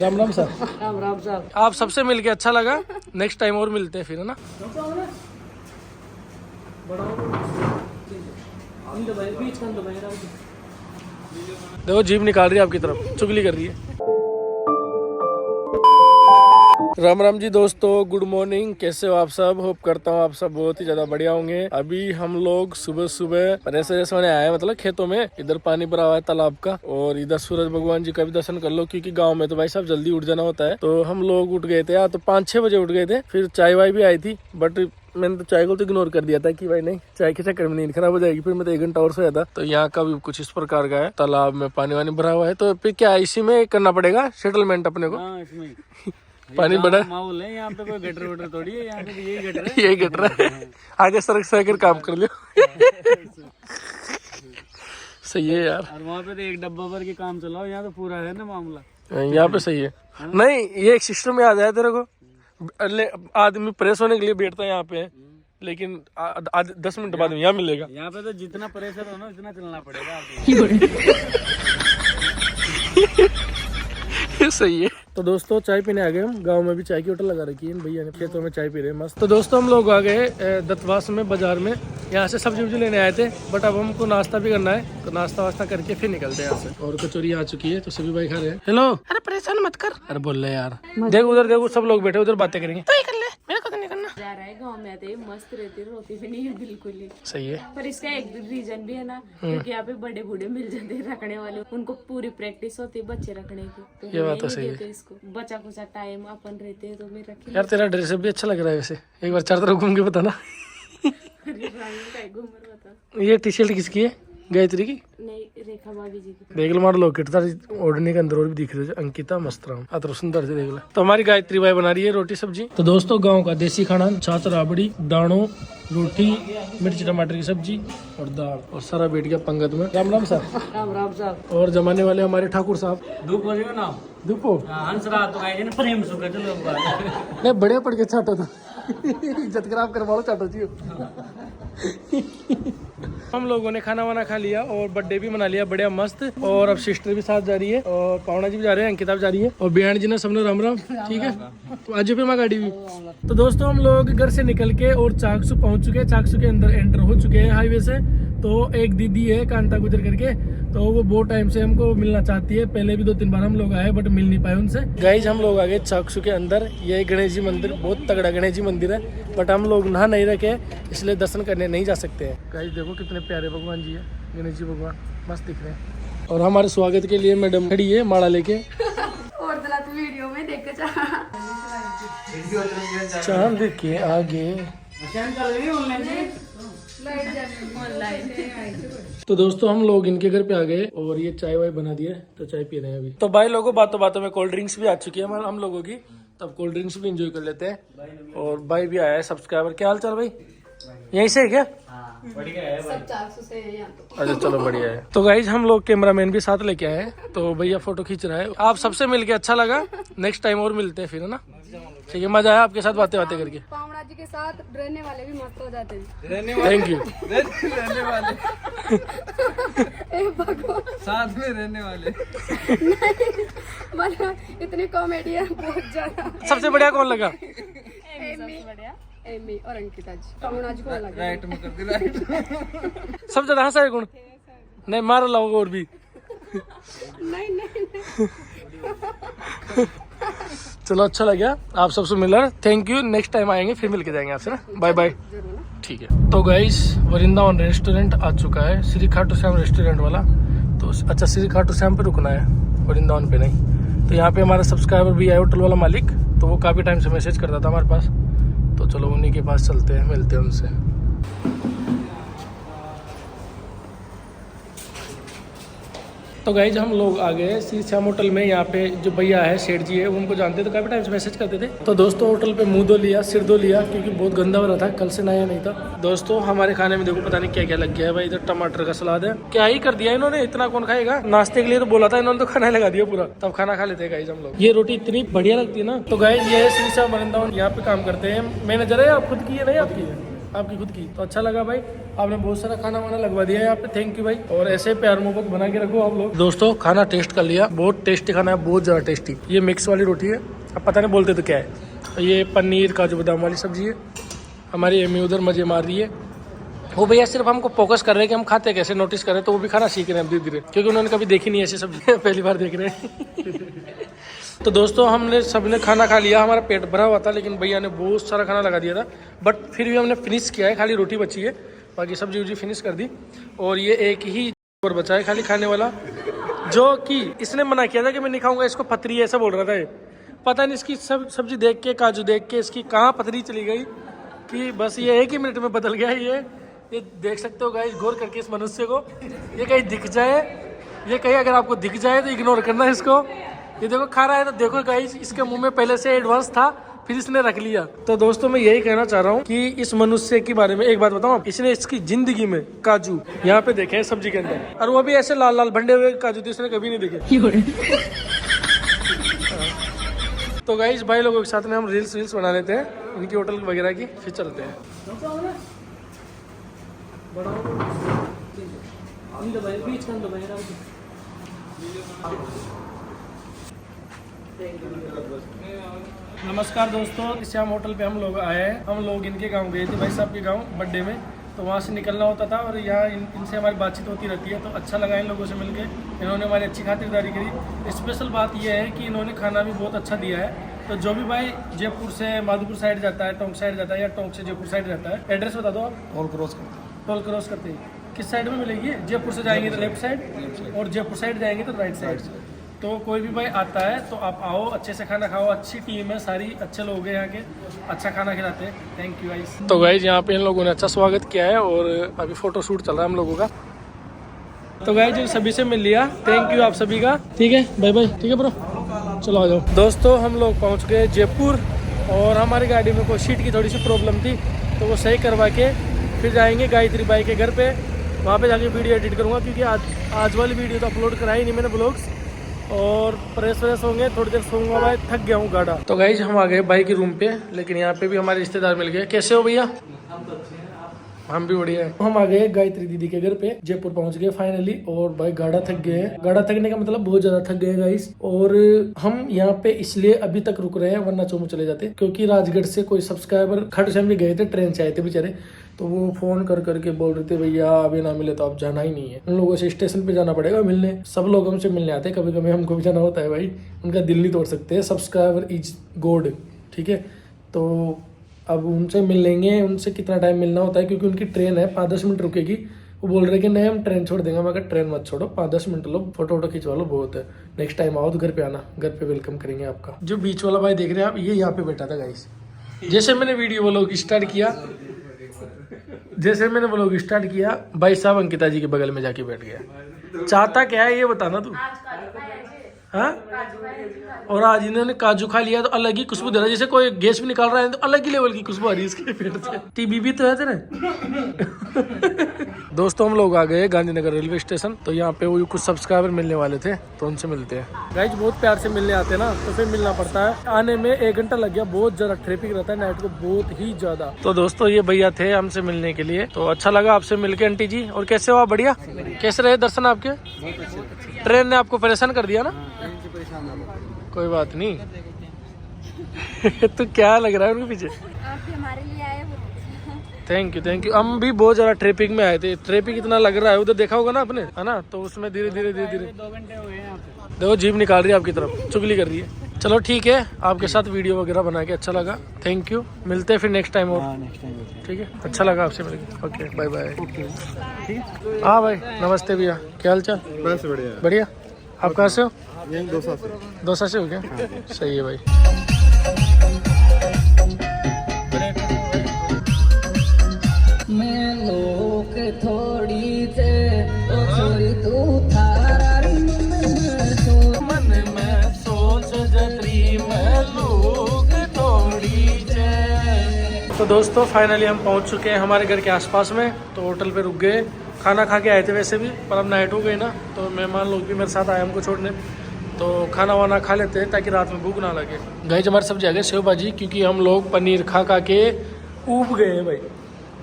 Ram Ram sir. Ram Ram साहब। आप सबसे मिलके अच्छा लगा। नेक्स्ट टाइम और मिलते हैं फिर, है ना। देखो जीभ निकाल रही है आपकी तरफ, चुगली कर रही है। राम राम जी दोस्तों, गुड मॉर्निंग। कैसे हो आप सब? होप करता हूँ आप सब बहुत ही ज्यादा बढ़िया होंगे। अभी हम लोग सुबह सुबह ऐसे आए हैं, मतलब खेतों में। इधर पानी भरा हुआ है तालाब का, और इधर सूरज भगवान जी का भी दर्शन कर लो, क्योंकि गांव में तो भाई साहब जल्दी उठ जाना होता है। तो हम लोग उठ गए थे यार, तो 5-6 बजे उठ गए थे। फिर चाय वाय भी आई थी, बट मैंने तो चाय को तो इग्नोर कर दिया था कि भाई नहीं, चाय के चक्कर में नींद खराब हो जाएगी। फिर मैं तो 1 घंटा और सोया था। तो यहाँ का भी कुछ इस प्रकार का है, तालाब में पानी वानी भरा हुआ है। तो फिर क्या इसी में करना पड़ेगा सेटलमेंट अपने को। इसमें पानी बड़ा माहौल है यहाँ पे, कोई गटर वटर थोड़ी है यहाँ पे, तो यही गटर है। यही गटर है। आगे सड़क से आकर काम कर लियो। सही है यार। और वहाँ पे तो एक डब्बा भर के काम चलाओ, यहाँ तो पूरा है ना मामला। यहाँ पे सही है। नहीं, ये एक सिस्टम में आ जाए तेरे को। आदमी प्रेस होने के लिए बैठता है यहाँ पे, लेकिन 10 मिनट बाद में यहाँ मिलेगा। यहाँ पे तो जितना प्रेशर हो ना उतना चलना पड़ेगा। सही है। तो दोस्तों चाय पीने आ गए हम। गांव में भी चाय की होटल लगा रखी है भैया ने, खेतों में चाय पी रहे हैं मस्त। तो दोस्तों हम लोग आ गए दत्तवास में, बाजार में। यहाँ से सब्जी वब्जी लेने आए थे, बट अब हमको नाश्ता भी करना है। तो नाश्ता वास्ता करके फिर निकलते हैं यहाँ से। और कचौरी आ चुकी है, तो सभी भाई खा रहे हैं। हेलो। अरे परेशान मत कर। अरे बोल रहे यार, देख उधर देखो, सब लोग बैठे उधर बातें करेंगे। तो कर ले, मेरे को तो नहीं करना। जा रहा है गाँव में आते मस्त रहती, रोती भी नहीं है बिल्कुल ही। सही है। पर इसका एक रीजन भी है ना, क्योंकि यहाँ पे बड़े बूढ़े मिल जाते हैं रखने वाले, उनको पूरी प्रैक्टिस होती है बच्चे रखने की। तो ये बात तो सही है। इसको बचा कुचा टाइम अपन रहते हैं तो मैं रखे। यार तेरा ड्रेस भी अच्छा लग रहा है वैसे। एक बार 4 तरफ घूम के बताना। ये टी शर्ट किसकी है? गायत्री की? नहीं, रेखा भाभी जी की। देख लो हमारा लॉकेट था ओढ़ने के अंदर, और भी दिख रहे थे। अंकिता मस्तराम अतर सुंदर से, देख लो। तो हमारी गायत्री भाई बना रही है रोटी सब्जी। तो दोस्तों गांव का देसी खाना, छाछ राबड़ी, दाणो, रोटी, मिर्च टमाटर की सब्जी और दाल, और सारा बैठ गया पंगत में। राम राम साहब। राम राम साहब। और जमाने वाले हमारे ठाकुर साहब। धूप हो जाएगा नाम धूपो हंसराज तो आएंगे ना, प्रेम सुख चलो। नहीं, बढ़िया पड़ के चाटो था। इज्जत खराब करवा लो, चाटो जी। हम लोगों ने खाना वाना खा लिया और बर्थडे भी मना लिया बढ़िया मस्त। और अब सिस्टर भी साथ जा रही है, और पावना जी भी जा रहे हैं, अंकिता भी जा रही है, और बिहान जी ने सबने राम राम। ठीक है, तो आज पे गाड़ी भी। तो दोस्तों हम लोग घर से निकल के और चाकसू पहुंच चुके हैं। चाकसू के अंदर एंटर हो चुके हैं हाईवे से। तो एक दीदी है कांता गुजर करके, तो वो बहुत टाइम से हमको मिलना चाहती है। पहले भी 2-3 बार हम लोग आए, बट मिल नहीं पाए उनसे। गाइज हम लोग आ गए चाकसू के अंदर। ये गणेश जी मंदिर, बहुत तगड़ा गणेश जी मंदिर है, बट हम लोग नहा नहीं रखे, इसलिए दर्शन करने नहीं जा सकते हैं। गाइज देखो कितने प्यारे भगवान जी है, गणेश जी भगवान मस्त दिख रहे हैं। और हमारे स्वागत के लिए मैडम खड़ी है माला लेके। और तो वीडियो में देख चांद के आगे। तो दोस्तों हम लोग इनके घर पे आ गए, और ये चाय वाय बना दिया, तो चाय पी रहे हैं अभी। तो भाई लोगों, बातों बातों में कोल्ड ड्रिंक्स भी आ चुकी है हम लोगों की, तब कोल्ड ड्रिंक्स भी एंजॉय कर लेते हैं। और भाई भी आया है सब्सक्राइबर। क्या हाल चाल भाई? यहीं से है क्या? सब 400 से है यहाँ तो। अच्छा चलो बढ़िया है। तो गाइज हम लोग कैमरामैन भी साथ लेके आए हैं, तो भैया फोटो खींच रहा है। आप सबसे मिलके अच्छा लगा। नेक्स्ट टाइम और मिलते हैं फिर, है ना। ठीक है, मजा आया आपके साथ बातें करके। पावना जी के साथ रहने वाले भी मस्त हो जाते हैं। Thank you. रहने वाले साथ में रहने वाले मतलब इतनी कॉमेडी है बहुत ज्यादा। सबसे बढ़िया कौन लगा? एमी और अंकिता जी। पावना जी को लगा राइट में कर दी, राइट। सब ज्यादा हंसा है कौन? नहीं मार लाओगे और भी। नहीं चलो अच्छा लगा आप सबसे मिलकर। Thank you. नेक्स्ट टाइम आएंगे, फिर मिलके जाएंगे आपसे ना। Bye bye. ठीक है। तो गाइस वृंदावन रेस्टोरेंट आ चुका है, श्री खाटू श्याम रेस्टोरेंट वाला। तो अच्छा, श्री खाटू श्याम पे रुकना है, वृंदावन पे नहीं। तो यहाँ पे हमारा सब्सक्राइबर भी है, होटल वाला मालिक। तो वो काफ़ी टाइम से मैसेज करता था हमारे पास, तो चलो उन्हीं के पास चलते हैं, मिलते हैं उनसे। तो गाइज हम लोग आ गए श्री श्याम होटल में। यहाँ पे जो भैया है, सेठ जी है, वो उनको जानते थे, काफी टाइम से मैसेज करते थे। तो दोस्तों होटल पे मुंह धो लिया, सिर धो लिया, क्योंकि बहुत गंदा हो रहा था, कल से नया नहीं था। दोस्तों हमारे खाने में देखो पता नहीं क्या क्या लग गया है भाई। इधर टमाटर का सलाद है, क्या ही कर दिया इन्होंने, इतना कौन खाएगा। नाश्ते के लिए तो बोला था इन्होंने, तो खाना लगा दिया पूरा। तब खाना खा लेते हैं गाइज हम लोग। ये रोटी इतनी बढ़िया लगती है ना। तो गाइज ये है श्री श्याम वृंदावन, यहाँ पे काम करते हैं मैनेजर है। आप खुद की है नहीं आपकी है? आपकी खुद की। तो अच्छा लगा भाई, आपने बहुत सारा खाना वाना लगवा दिया है यहाँ पे, थैंक यू भाई। और ऐसे प्यार मोहब्बत बना के रखो आप लोग। दोस्तों खाना टेस्ट कर लिया, बहुत टेस्टी खाना है, बहुत ज़्यादा टेस्टी। ये मिक्स वाली रोटी है, अब पता नहीं बोलते तो क्या है। ये पनीर काजू बादाम वाली सब्जी है। हमारी अम्मी उधर मजे मार रही है। वो भैया सिर्फ हमको फोकस कर रहे हैं कि हम खाते कैसे, नोटिस करें, तो वो भी खाना सीख रहे हैं धीरे धीरे, क्योंकि उन्होंने कभी देखी नहीं ऐसी सब्जी पहली बार देख रहे हैं। तो दोस्तों हमने सबने खाना खा लिया, हमारा पेट भरा हुआ था, लेकिन भैया ने बहुत सारा खाना लगा दिया था, बट फिर भी हमने फिनिश किया है। खाली रोटी बची है, बाकी सब्जी उब्जी फिनिश कर दी। और ये एक ही और बचा है खाली खाने वाला, जो कि इसने मना किया था कि मैं नहीं खाऊंगा, इसको पथरी है ऐसा बोल रहा था। ये पता नहीं इसकी सब्जी देख के, काजू देख के इसकी कहाँ पथरी चली गई कि बस ये एक ही मिनट में बदल गया। ये देख सकते हो गाइस, गौर करके इस मनुष्य को, ये कहीं दिख जाए, ये कहीं अगर आपको दिख जाए तो इग्नोर करना है इसको। ये देखो खा रहा है तो देखो गाइस, इसके मुंह में पहले से एडवांस था, फिर इसने रख लिया। तो दोस्तों मैं यही कहना चाह रहा हूँ कि इस मनुष्य के बारे में एक बात बताऊँ, इसने इसकी जिंदगी में काजू यहाँ पे देखे हैं सब्जी के अंदर, और वो भी ऐसे लाल लाल भंडे हुए काजू तो इसने कभी नहीं देखे। तो गाइस भाई लोगों के साथ में हम रील्स बना लेते हैं इनकी होटल वगैरह की, फिर चलते हैं। नमस्कार दोस्तों, श्याम होटल पे हम लोग आए हैं। हम लोग इनके गांव गए थे, भाई साहब के गांव बर्थडे में, तो वहाँ से निकलना होता था और यहाँ इनसे हमारी बातचीत होती रहती है। तो अच्छा लगा इन लोगों से मिलके, इन्होंने हमारी अच्छी खातिरदारी करी। स्पेशल बात यह है कि इन्होंने खाना भी बहुत अच्छा दिया है। तो जो भी भाई जयपुर से माधोपुर साइड जाता है, टोंक साइड जाता है, या टोंक से जयपुर साइड जाता है, एड्रेस बता दो आप। टोल क्रॉस करते ही किस साइड में मिलेगी? जयपुर से जाएंगे तो लेफ्ट साइड, और जयपुर साइड जाएंगे तो राइट साइड। तो कोई भी भाई आता है तो आप आओ, अच्छे से खाना खाओ, अच्छी टीम है सारी, अच्छे लोग हैं यहाँ के, अच्छा खाना खिलाते हैं। Thank you guys. तो गाइस यहाँ पे इन लोगों ने अच्छा स्वागत किया है और अभी फोटो शूट चल रहा है हम लोगों का। तो गाइस जी सभी से मिल लिया, थैंक यू आप सभी का। ठीक है बाय बाय, ठीक है ब्रो, चलो आ जाओ। दोस्तों हम लोग पहुँच गए जयपुर, और हमारी गाड़ी में कोई सीट की थोड़ी सी प्रॉब्लम थी, तो वो सही करवा के फिर जाएंगे गायत्री बाई के घर पे। वहाँ पे जाके वीडियो एडिट करूँगा, क्योंकि आज वाली वीडियो तो अपलोड कराई नहीं मैंने ब्लॉग्स, और प्रेस व्रेस होंगे, थोड़ी देर सोऊंगा भाई, थक गया हूँ गाड़ा। तो गाइज हम आ गए भाई के रूम पे, लेकिन यहाँ पे भी हमारे रिश्तेदार मिल गए। कैसे हो भैया? हम भी बढ़िया है। हम आ गए गायत्री दीदी के घर पे, जयपुर पहुंच गए फाइनली, और भाई गाड़ा थक गए हैं। गाड़ा थकने का मतलब बहुत ज्यादा थक गए गाइस। और हम यहाँ पे इसलिए अभी तक रुक रहे हैं, वरना चोमू चले जाते, क्योंकि राजगढ़ से कोई सब्सक्राइबर खट से गए थे, ट्रेन से आए थे बेचारे, तो वो फोन कर करके बोल रहे थे भैया अभी ना मिले तो आप जाना ही नहीं है। उन लोगों से स्टेशन पे जाना पड़ेगा मिलने। सब लोग हमसे मिलने आते हैं, कभी कभी हमको भी जाना होता है भाई, उनका दिल नहीं तोड़ सकते। सब्सक्राइबर इज गॉड, ठीक है। तो अब उनसे मिल लेंगे, उनसे कितना टाइम मिलना होता है, क्योंकि उनकी ट्रेन है 5-10 मिनट रुकेगी। वो बोल रहे कि नहीं हम ट्रेन छोड़ देंगे। मैं ट्रेन मत छोड़ो, 5-10 मिनट लो, फोटो वोटो खिंचवा लो, बहुत है। नेक्स्ट टाइम आओ तो घर पे आना, घर पे वेलकम करेंगे आपका। जो बीच वाला भाई देख रहे हैं आप, ये यहाँ पे बैठा था गाइस। जैसे मैंने वीडियो व्लॉग स्टार्ट किया, भाई साहब अंकिता जी के बगल में जाके बैठ गया। चाहता क्या है ये बताना तू? हाँ, और आज इन्होंने काजू खा लिया तो अलग ही खुशबू दे रहा है, जैसे कोई गैस भी निकाल रहा है तो अलग ही लेवल की खुशबू आ रही है इसके पेट से। टीबी भी तो है तेरे। दोस्तों हम लोग आ गए गांधीनगर रेलवे स्टेशन, तो यहाँ पे वो कुछ सब्सक्राइबर मिलने वाले थे, तो उनसे मिलते हैं। गाइस बहुत प्यार से मिलने आते हैं ना, तो फिर मिलना पड़ता है। आने में 1 घंटा लग गया, बहुत ज्यादा ट्रैफिक रहता है नाइट को, बहुत ही ज्यादा। तो दोस्तों ये भैया थे हमसे मिलने के लिए, तो अच्छा लगा आपसे मिलके आंटी जी। और कैसे हो आप? बढ़िया। कैसे रहे दर्शन आपके? ट्रेन ने आपको परेशान कर दिया ना? कोई बात नहीं। तो क्या लग रहा है उनके पीछे? आप भी हमारे लिए आए हो। Thank you. हम भी बहुत ज्यादा ट्रैफिक में आए थे, ट्रैफिक इतना लग रहा है, उधर देखा होगा ना आपने, है ना? तो उसमें धीरे धीरे 2 घंटे हो गए यहाँ पे। देखो जीभ निकाल रही है आपकी तरफ, चुगली कर रही है। चलो ठीक है, आपके साथ वीडियो वगैरह बना के अच्छा लगा, थैंक यू। मिलते हैं फिर नेक्स्ट टाइम और, ठीक है? अच्छा लगा आपसे मिलकर, ओके बाय बाय। हाँ भाई नमस्ते भैया, क्या हाल चाल? बस बढ़िया बढ़िया। आप कहाँ से हो? दौसा से हो क्या? सही है भाई। मैं लोग थोड़ी थे ओ छोरी तू थारा मन में सोच जत्री में लोग थोड़ी थे। तो दोस्तों फाइनली हम पहुंच चुके हैं हमारे घर के आसपास में, तो होटल पे रुक गए। खाना खा के आए थे वैसे भी, पर अब नाइट हो गई ना, तो मेहमान लोग भी मेरे साथ आए हमको छोड़ने, तो खाना वाना खा लेते हैं ताकि रात में भूख ना लगे। गाइस हमारी सब्जी आ गई सेव भाजी, क्योंकि हम लोग पनीर खा के ऊब गए हैं भाई।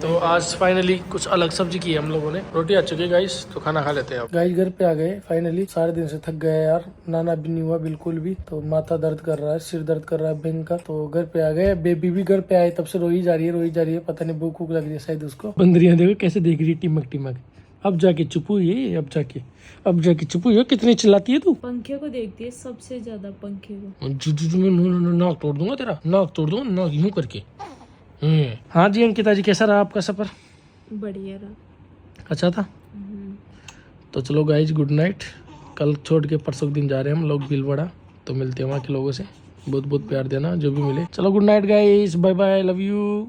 तो आज फाइनली कुछ अलग सब्जी की है हम लोगों ने। रोटी आ चुकी है गाइस, तो खाना खा लेते हैं अब। गाइस घर पे आ गए फाइनली। सारे दिन से थक गए यार, नाना भी नहीं हुआ बिल्कुल भी। तो माथा दर्द कर रहा है, सिर दर्द कर रहा है भयंकर। तो घर पे आ गए। बेबी भी घर पे आए, तब से रोई जा रही है। पता नहीं भूख लग रही है शायद उसको। बंदरियां देखो कैसे देख रही है, टिमक टिमक। अब जाके चुप हुई है, अब जाके चुप हुई है। कितनी चिल्लाती है तू? पंखे को देखती है सबसे ज्यादा, पंखे को। नाक तोड़ दूंगा तेरा, नाक तोड़ दूंगा, नाक यूं करके। हाँ जी अंकिता जी, कैसा रहा आपका सफर? बढ़िया रहा। अच्छा था। तो चलो गाइज गुड नाइट। कल छोड़ के परसों के दिन जा रहे हैं हम लोग भीलवाड़ा। तो मिलते हैं वहाँ के लोगों से। बहुत बहुत प्यार देना जो भी मिले। चलो good night guys, bye bye, love you.